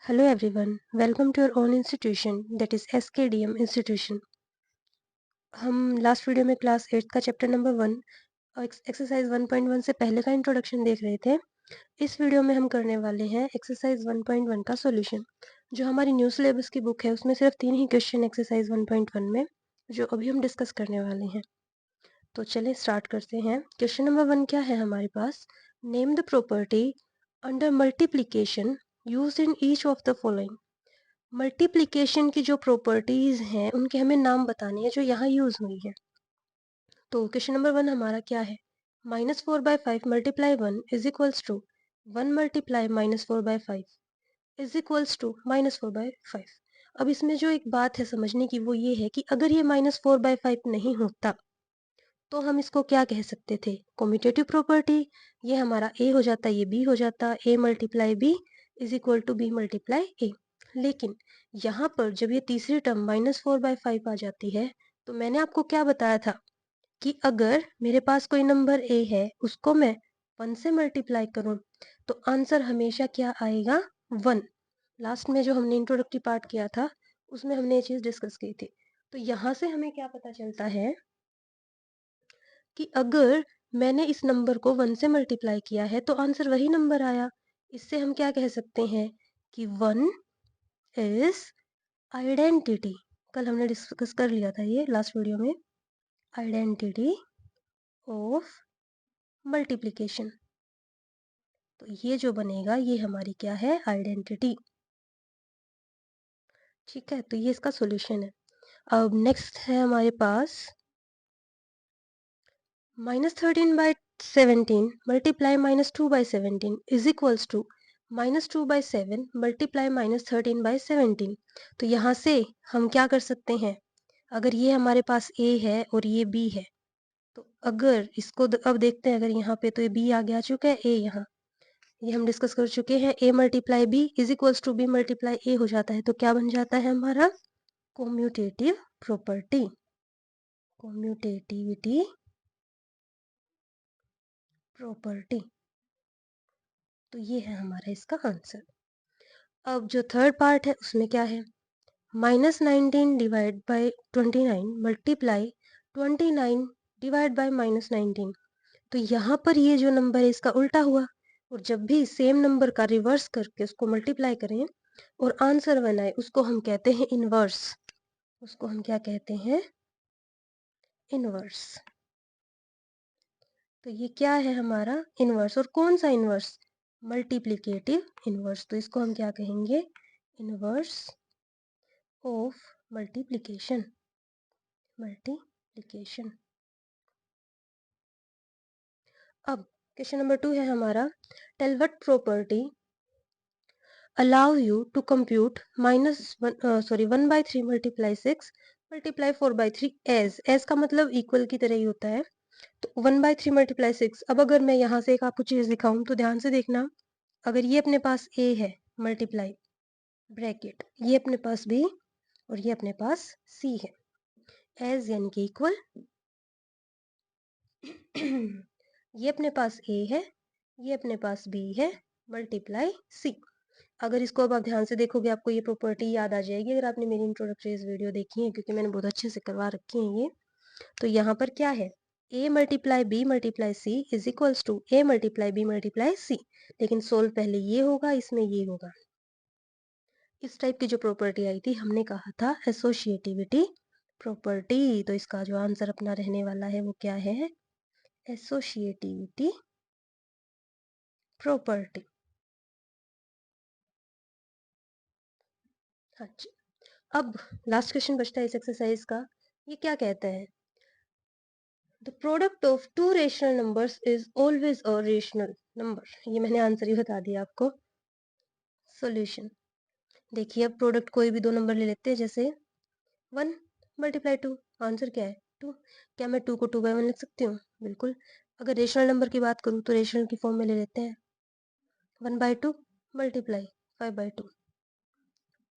Hello everyone, welcome to your own institution that is SKDM Institution. हम last video में class 8 का chapter number 1 और exercise 1.1 से पहले का इंट्रोडक्शन देख रहे थे। इस वीडियो में हम करने वाले हैं एक्सरसाइज 1.1 का सॉल्यूशन। जो हमारी न्यू सिलेबस की बुक है उसमें सिर्फ 3 ही क्वेश्चन एक्सरसाइज 1.1 में जो अभी हम डिस्कस करने वाले हैं। तो चलिए स्टार्ट करते हैं। क्वेश्चन नंबर 1 क्या है हमारे पास? Name the property under multiplication used in each of the following. Multiplication की जो प्रॉपर्टीज हैं उनके हमें नाम बताने हैं जो यहाँ यूज हुई है। तो क्वेश्चन नंबर 1 हमारा क्या है? -4/5 multiply 1 is equals to 1 multiply -4/5 is equals to -4/5। अब इसमें जो एक बात है समझने की वो ये है कि अगर ये -4/5 नहीं होता तो हम इसको क्या कह सकते थे? Commutative property. ये हमारा ए हो जाता, ये बी हो जाता, A multiply B is equal to B multiply A. लेकिन यहाँ पर जब ये तीसरी टर्म -4/5 आ जाती है तो मैंने आपको क्या बताया था कि अगर मेरे पास कोई नंबर ए है उसको मैं 1 से मल्टीप्लाई करूं तो आंसर हमेशा क्या आएगा? 1। लास्ट में जो हमने इंट्रोडक्टरी पार्ट किया था उसमें हमने ये चीज डिस्कस की थी। तो यहाँ से हमें क्या पता चलता है कि अगर मैंने इस नंबर को 1 से मल्टीप्लाई किया है तो आंसर वही नंबर आया। इससे हम क्या कह सकते हैं कि 1 इज आइडेंटिटी। कल हमने डिस्कस कर लिया था ये लास्ट वीडियो में, आइडेंटिटी ऑफ मल्टीप्लिकेशन। तो ये जो बनेगा ये हमारी क्या है? आइडेंटिटी। ठीक है, तो ये इसका सॉल्यूशन है। अब नेक्स्ट है हमारे पास -13/17 multiply -2/17 is equals to -2/7 multiply -13/17। तो यहाँ से हम क्या कर सकते हैं? अगर ये हमारे पास a है और ये b है तो अगर इसको अब देखते हैं, अगर यहाँ पे तो ये b आगे आ चुका है, a यहाँ ये हम डिस्कस कर चुके हैं। a multiply b is equals to b multiply a हो जाता है। तो क्या बन जाता है हमारा? Commutative property, कॉम्यूटेटिविटी property. तो ये है हमारा इसका आंसर। अब जो थर्ड पार्ट है उसमें क्या है? -19 divide by 29 multiply 29 divide by -19। तो यहाँ पर ये जो नंबर है इसका उल्टा हुआ, और जब भी सेम नंबर का रिवर्स करके उसको मल्टीप्लाई करें और आंसर बनाए उसको हम कहते हैं इनवर्स। उसको हम क्या कहते हैं? इनवर्स। तो ये क्या है हमारा? इनवर्स। और कौन सा इनवर्स? Multiplicative inverse. तो इसको हम क्या कहेंगे? Inverse of multiplication, multiplication. अब क्वेश्चन नंबर 2 है हमारा, tell what property allow you to compute -1/3 multiply 6 multiply 4/3 as का मतलब इक्वल की तरह ही होता है। तो 1/3 मल्टीप्लाई 6। अब अगर मैं यहाँ से एक आपको चीज दिखाऊं तो ध्यान से देखना। अगर ये अपने पास a है मल्टीप्लाई ब्रैकेट, ये अपने पास b और ये अपने पास c है, एज यानी कि इक्वल। ये अपने पास a है, ये अपने पास b है, मल्टीप्लाई c। अगर इसको अब आप ध्यान से देखोगे आपको ये प्रॉपर्टी याद आ जाएगी अगर आपने मेरी इंट्रोडक्टरी वीडियो देखी है, क्योंकि मैंने बहुत अच्छे से करवा रखी है ये। तो यहाँ पर क्या है? a multiply b multiply c is equals to a multiply b multiply c। लेकिन सोल्व पहले ये होगा, इसमें ये होगा। इस टाइप की जो प्रॉपर्टी आई थी हमने कहा था एसोसिएटिविटी प्रॉपर्टी। तो इसका जो आंसर अपना रहने वाला है वो क्या है? Associativity property. हाँ जी। अब लास्ट क्वेश्चन बचता है इस एक्सरसाइज का। ये क्या कहता है? The product of two rational numbers is always a rational number. ये मैंने आंसर ही बता दिया आपको। सॉल्यूशन देखिए, अब प्रोडक्ट कोई भी दो नंबर ले लेते हैं, जैसे 1 मल्टीप्लाई 2। आंसर क्या है? 2। क्या मैं 2 को 2/1 लिख सकती हूँ? बिल्कुल। अगर रेशनल नंबर की बात करूँ तो रेशनल की फॉर्म में ले लेते हैं 1/2 मल्टीप्लाई 5/2।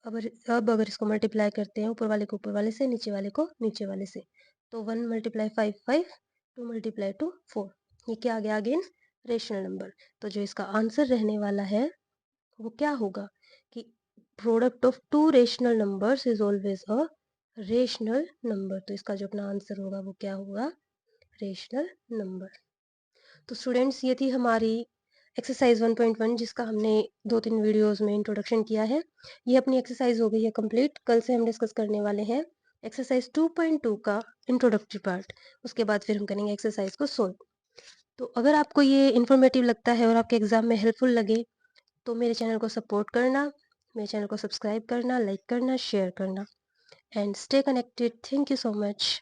अब अगर इसको मल्टीप्लाई करते हैं ऊपर वाले को ऊपर वाले से, नीचे वाले को नीचे वाले से, तो 1 मल्टीप्लाई 5 5, 2 मल्टीप्लाई 2 4। ये क्या आ गया? Again rational number. तो जो इसका आंसर रहने वाला है वो क्या होगा कि product of two rational numbers is always a rational number. तो इसका जो अपना आंसर होगा वो क्या होगा? Rational number. तो स्टूडेंट्स ये थी हमारी एक्सरसाइज 1.1 जिसका हमने 2-3 वीडियोस में इंट्रोडक्शन किया है। ये अपनी एक्सरसाइज हो गई है कंप्लीट। कल से हम डिस्कस करने वाले हैं एक्सरसाइज 2.2 का इंट्रोडक्टरी पार्ट। उसके बाद फिर हम करेंगे एक्सरसाइज को सोल्व। तो अगर आपको ये इन्फॉर्मेटिव लगता है और आपके एग्जाम में हेल्पफुल लगे तो मेरे चैनल को सपोर्ट करना, मेरे चैनल को सब्सक्राइब करना, लाइक करना, शेयर करना and stay connected. Thank you so much.